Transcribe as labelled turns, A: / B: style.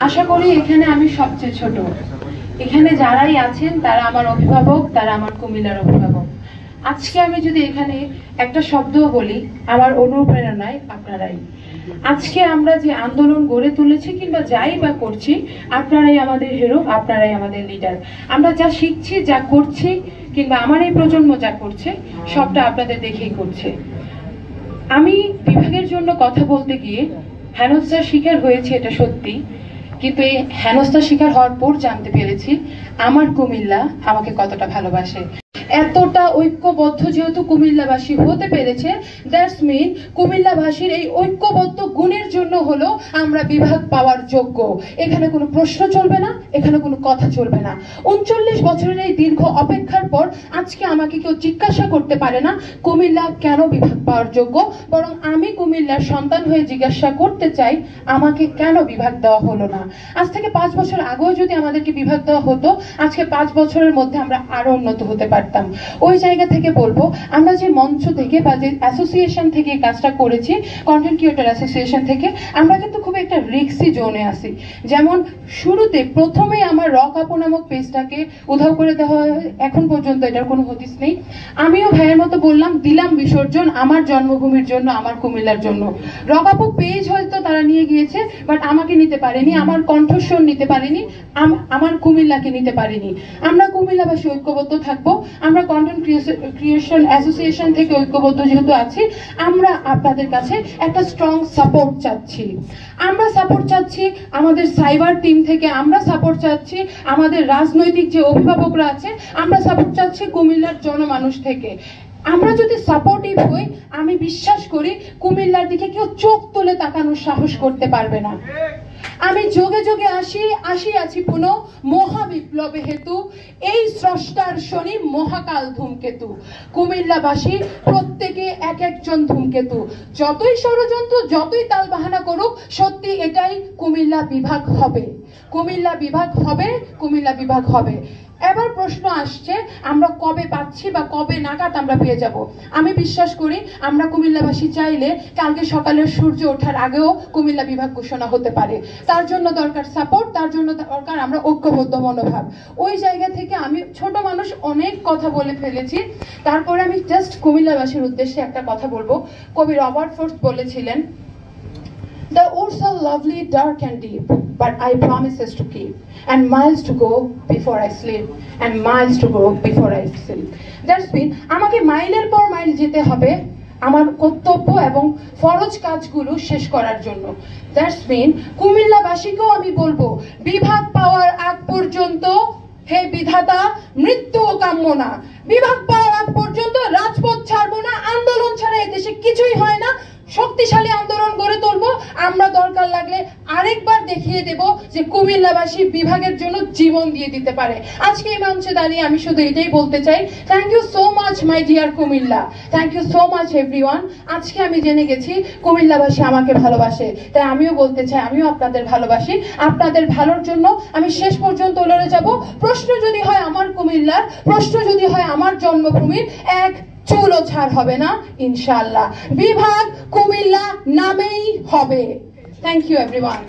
A: আশা করি এখানে আমি সবচেয়ে ছোট। এখানে যারাই আছেন তারা আমার অভিভাবক, তারা আমার কুমিল্লার অভিভাবক। আজকে আমি যদি এখানে একটা শব্দও বলি, আমার অনুপ্রেরণায় আপনারাই। আজকে আমরা যে আন্দোলন গড়ে তুলেছি কিংবা যাই বা করছি, আপনারাই আমাদের হিরো, আপনারাই আমাদের লিডার। আমরা যা শিখছি, যা করছি, কিংবা আমার এই প্রজন্ম যা করছে, সবটা আপনাদের দেখেই করছে। আমি বিভাগের জন্য কথা বলতে গিয়ে হেনস্থার শিকার হয়েছে, এটা সত্যি। কিন্তু এই হেনস্থার শিকার হওয়ার পর জানতে পেরেছি আমার কুমিল্লা আমাকে কতটা ভালোবাসে। এতটা ঐক্যবদ্ধ যেহেতু কুমিল্লাবাসী হতে পেরেছে, দ্যাটস মিন কুমিল্লাবাসীর এই ঐক্যবদ্ধ গুণের জন্য হলো আমরা বিভাগ পাওয়ার যোগ্য। এখানে কোনো প্রশ্ন চলবে না, এখানে কোনো কথা চলবে না। 39 বছরের এই দীর্ঘ অপেক্ষার পর আজকে আমাকে কেউ জিজ্ঞাসা করতে পারে না কুমিল্লা কেন বিভাগ পাওয়ার যোগ্য, বরং আমি কুমিল্লার সন্তান হয়ে জিজ্ঞাসা করতে চাই আমাকে কেন বিভাগ দেওয়া হলো না। আজ থেকে 5 বছর আগেও যদি আমাদেরকে বিভাগ দেওয়া হতো, আজকে 5 বছরের মধ্যে আমরা আরো উন্নত হতে পারতাম। ওই জায়গা থেকে বলবো, আমরা যে মঞ্চ থেকে বা যে অ্যাসোসিয়েশন থেকে কাজটা করেছি, কন্টেন্ট ক্রিয়েটর অ্যাসোসিয়েশন থেকে, আমরা কিন্তু খুব একটা রিস্কি জোনে আছি। যেমন শুরুতে প্রথমেই আমার রক আপু নামক পেজটাকে উধাও করে দেওয়া হয়, এখন পর্যন্ত এটার কোনো হদিস নেই। আমিও ভাইয়ের মতো বললাম, দিলাম বিসর্জন আমার জন্মভূমির জন্য, আমার কুমিল্লার জন্য। রক আপু পেজ হয়তো তারা নিয়ে গিয়েছে, বাট আমাকে নিতে পারেনি, আমার কণ্ঠস্বর নিতে পারেনি, আমার কুমিল্লাকে নিতে পারেনি। আমরা কুমিল্লাবাসী ঐক্যবদ্ধ থাকবো। আমরা কন্টেন্ট ক্রিয়েশন অ্যাসোসিয়েশন থেকে ঐক্যবদ্ধ যেহেতু আছি, আমরা আপনাদের কাছে একটা স্ট্রং সাপোর্ট চাচ্ছি। আমরা সাপোর্ট চাচ্ছি আমাদের সাইবার টিম থেকে, আমরা সাপোর্ট চাচ্ছি আমাদের রাজনৈতিক যে অভিভাবকরা আছে, আমরা সাপোর্ট চাচ্ছি কুমিল্লার জনমানুষ থেকে। আমরা যদি সাপোর্টিভ হই, আমি বিশ্বাস করি কুমিল্লার দিকে কেউ চোখ তুলে তাকানোর সাহস করতে পারবে না। আমি যোগে যোগে আসি পুনঃ মহাবিপ্লবে হেতু, এই স্রষ্টার শনি মহাকাল ধূমকেতু। কুমিল্লাবাসী প্রত্যেকে এক একজন ধূমকেতু। যতই ষড়যন্ত্র, যতই তালবাহানা করুক, সত্যি এটাই কুমিল্লা বিভাগ হবে, কুমিল্লা বিভাগ হবে, কুমিল্লা বিভাগ হবে। এবার প্রশ্ন আসছে আমরা কবে পাচ্ছি বা কবে নাগাদ আমরা পেয়ে যাব। আমি বিশ্বাস করি আমরা কুমিল্লাবাসী চাইলে কালকে সকালের সূর্য ওঠার আগেও কুমিল্লা বিভাগ ঘোষণা হতে পারে। তার জন্য দরকার সাপোর্ট, তার জন্য দরকার আমরা ঐক্যবদ্ধ মনোভাব। ওই জায়গা থেকে আমি ছোট মানুষ অনেক কথা বলে ফেলেছি, তারপরে আমি জাস্ট কুমিল্লাবাসীর উদ্দেশ্যে একটা কথা বলবো। কবি রবার্ট ফ্রস্ট বলেছিলেন, The woods are lovely, dark and deep, but I promises to keep, and miles to go before I sleep, and miles to go before I sleep. That's mean আমাকে মাইলের পর mile যেতে হবে আমার কর্তব্য এবং ফরজ কাজগুলো শেষ করার জন্য। দ্যাটস মিন কুমিল্লাবাসীকেও আমি বলবো, বিভাগ পাওয়ার আগ পর্যন্ত হে বিধাতা মৃত্যুও কাম্য না। বিভাগ পাওয়ার আগ পর্যন্ত রাজপথ ছাড়বো না। আন্দোলন ছাড়া এদেশে কিছুই হয় না। শক্তিশালী আন্দোলন গড়ে তুলবো। আমরা দরকার লাগলে আরেকবার দেখিয়ে দেব যে কুমিল্লাবাসী বিভাগের জন্য জীবন দিয়ে দিতে পারে। আজকে এই মঞ্চে দাঁড়িয়ে আমি শুধু এটাই বলতে চাই, thank you so much my dear Comilla, thank you so much everyone. আজকে আমি জেনে গেছি কুমিল্লাবাসী আমাকে ভালোবাসে, তাই আমিও বলতে চাই আমিও আপনাদের ভালোবাসি। আপনাদের ভালোর জন্য আমি শেষ পর্যন্ত লড়ে যাব। প্রশ্ন যদি হয় আমার কুমিল্লার, প্রশ্ন যদি হয় আমার জন্মভূমির, এক চুলও ছাড় হবে না ইনশাআল্লাহ। বিভাগ কুমিল্লা নামেই হবে। Thank you everyone.